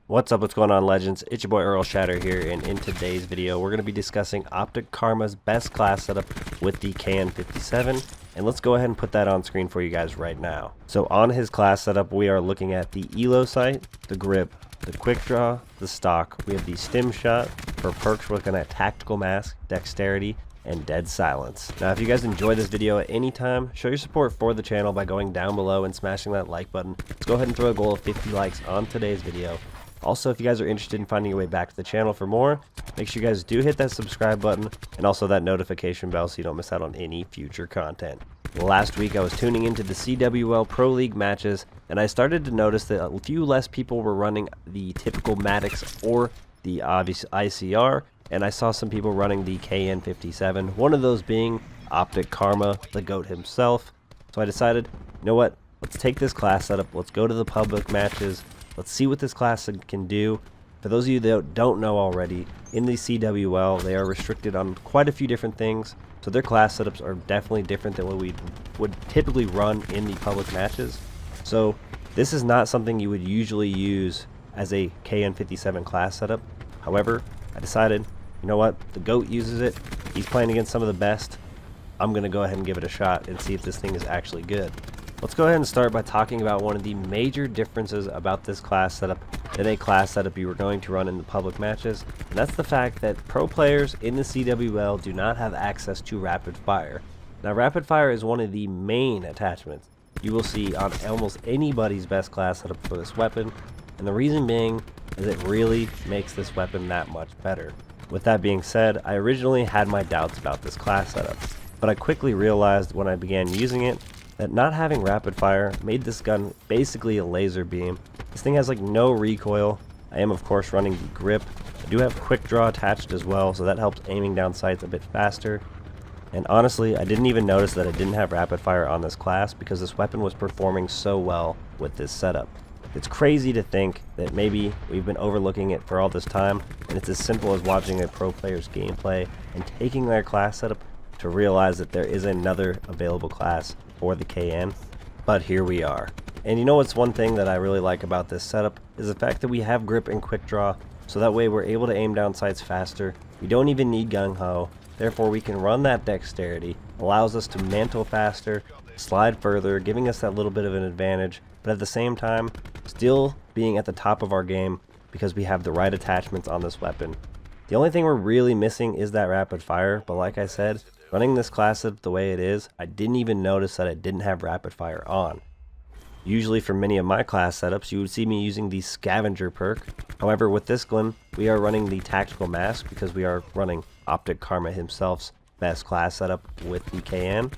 What's up, what's going on, legends? It's your boy Earl Shatter here, and in today's video we're going to be discussing Optic Karma's best class setup with the KN57, and let's go ahead and put that on screen for you guys right now. So on his class setup we are looking at the elo sight, the grip, the quick draw, the stock. We have the stim shot. For perks we're looking at tactical mask, dexterity, and dead silence. Now if you guys enjoyed this video at any time, show your support for the channel by going down below and smashing that like button. Let's go ahead and throw a goal of 50 likes on today's video. Also, if you guys are interested in finding your way back to the channel for more, make sure you guys do hit that subscribe button and also that notification bell so you don't miss out on any future content. Last week I was tuning into the CWL Pro League matches and I started to notice that a few less people were running the typical Maddox or the obvious ICR, and I saw some people running the KN57, one of those being Optic Karma, the GOAT himself. So I decided, you know what, let's take this class setup, let's go to the public matches. Let's see what this class can do. For those of you that don't know already, in the CWL, they are restricted on quite a few different things. So their class setups are definitely different than what we would typically run in the public matches. So this is not something you would usually use as a KN57 class setup. However, I decided, you know what, the GOAT uses it. He's playing against some of the best. I'm going to go ahead and give it a shot and see if this thing is actually good. Let's go ahead and start by talking about one of the major differences about this class setup than a class setup you were going to run in the public matches, and that's the fact that pro players in the CWL do not have access to rapid fire. Now rapid fire is one of the main attachments you will see on almost anybody's best class setup for this weapon, and the reason being is it really makes this weapon that much better. With that being said, I originally had my doubts about this class setup, but I quickly realized when I began using it that not having rapid fire made this gun basically a laser beam. This thing has like no recoil. I am of course running the grip. I do have quick draw attached as well, so that helps aiming down sights a bit faster. And honestly, I didn't even notice that I didn't have rapid fire on this class because this weapon was performing so well with this setup. It's crazy to think that maybe we've been overlooking it for all this time, and it's as simple as watching a pro player's gameplay and taking their class setup to realize that there is another available class for the KN, but here we are. And you know what's one thing that I really like about this setup is the fact that we have grip and quick draw, so that way we're able to aim down sights faster. We don't even need gung-ho, therefore we can run that dexterity, allows us to mantle faster, slide further, giving us that little bit of an advantage, but at the same time still being at the top of our game because we have the right attachments on this weapon. The only thing we're really missing is that rapid fire, but like I said, running this class setup the way it is, I didn't even notice that it didn't have rapid fire on. Usually for many of my class setups, you would see me using the scavenger perk. However, with this gun, we are running the tactical mask because we are running Optic Karma himself's best class setup with the KN.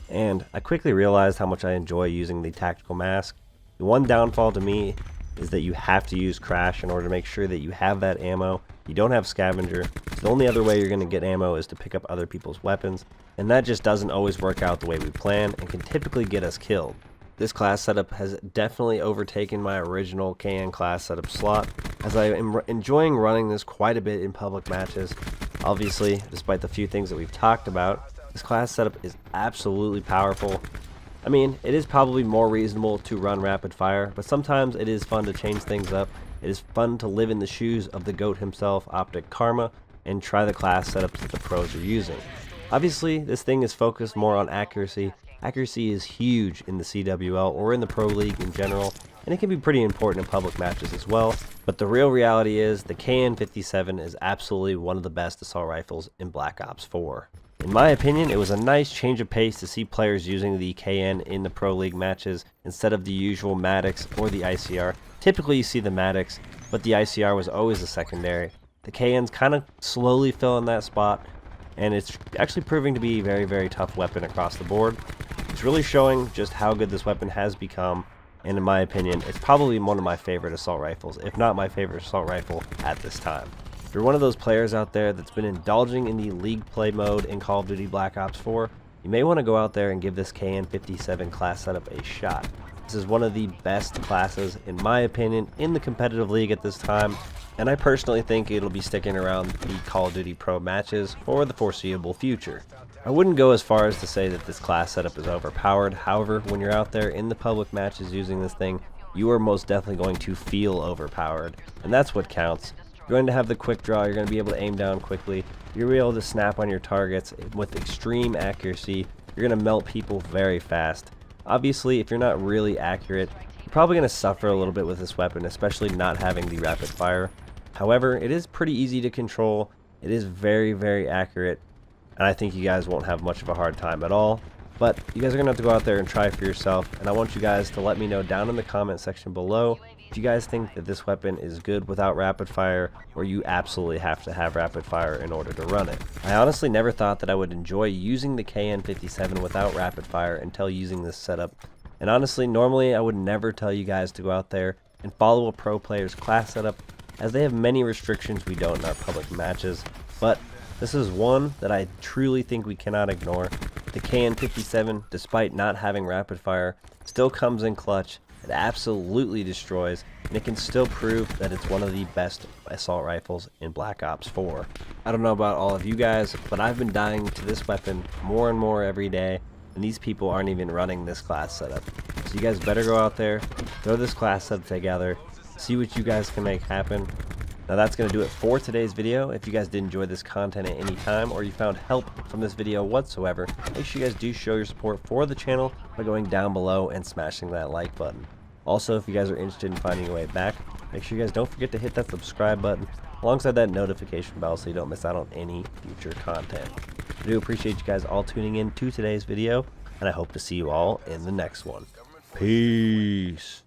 And I quickly realized how much I enjoy using the tactical mask. The one downfall to me is that you have to use crash in order to make sure that you have that ammo. You don't have scavenger, so the only other way you're going to get ammo is to pick up other people's weapons, and that just doesn't always work out the way we plan and can typically get us killed. This class setup has definitely overtaken my original KN class setup slot, as I am enjoying running this quite a bit in public matches. Obviously, despite the few things that we've talked about, this class setup is absolutely powerful. I mean, it is probably more reasonable to run rapid fire, but sometimes it is fun to change things up. It is fun to live in the shoes of the GOAT himself, Optic Karma, and try the class setups that the pros are using. Obviously, this thing is focused more on accuracy. Accuracy is huge in the CWL or in the Pro League in general, and it can be pretty important in public matches as well. But the real reality is the KN57 is absolutely one of the best assault rifles in Black Ops 4. In my opinion, it was a nice change of pace to see players using the KN in the Pro League matches instead of the usual Maddox or the ICR. Typically you see the Maddox, but the ICR was always a secondary. The KN's kind of slowly fill in that spot, and it's actually proving to be a very, very tough weapon across the board. It's really showing just how good this weapon has become, and in my opinion, it's probably one of my favorite assault rifles, if not my favorite assault rifle at this time. If you're one of those players out there that's been indulging in the league play mode in Call of Duty Black Ops 4, you may want to go out there and give this KN57 class setup a shot. This is one of the best classes, in my opinion, in the competitive league at this time, and I personally think it'll be sticking around the Call of Duty Pro matches for the foreseeable future. I wouldn't go as far as to say that this class setup is overpowered. However, when you're out there in the public matches using this thing, you are most definitely going to feel overpowered, and that's what counts. You're going to have the quick draw, you're going to be able to aim down quickly, you're going to be able to snap on your targets with extreme accuracy, you're going to melt people very fast. Obviously, if you're not really accurate, you're probably going to suffer a little bit with this weapon, especially not having the rapid fire. However, it is pretty easy to control, it is very, very accurate, and I think you guys won't have much of a hard time at all. But you guys are going to have to go out there and try for yourself, and I want you guys to let me know down in the comment section below if you guys think that this weapon is good without rapid fire, or you absolutely have to have rapid fire in order to run it. I honestly never thought that I would enjoy using the KN57 without rapid fire until using this setup. And honestly, normally I would never tell you guys to go out there and follow a pro player's class setup, as they have many restrictions we don't in our public matches, but this is one that I truly think we cannot ignore. The KN57, despite not having rapid fire, still comes in clutch. It absolutely destroys, and it can still prove that it's one of the best assault rifles in Black Ops 4. I don't know about all of you guys, but I've been dying to this weapon more and more every day, and these people aren't even running this class setup. So you guys better go out there, throw this class setup together, see what you guys can make happen. Now that's going to do it for today's video. If you guys did enjoy this content at any time, or you found help from this video whatsoever, make sure you guys do show your support for the channel by going down below and smashing that like button. Also, if you guys are interested in finding a way back, make sure you guys don't forget to hit that subscribe button alongside that notification bell so you don't miss out on any future content. I do appreciate you guys all tuning in to today's video, and I hope to see you all in the next one. Peace.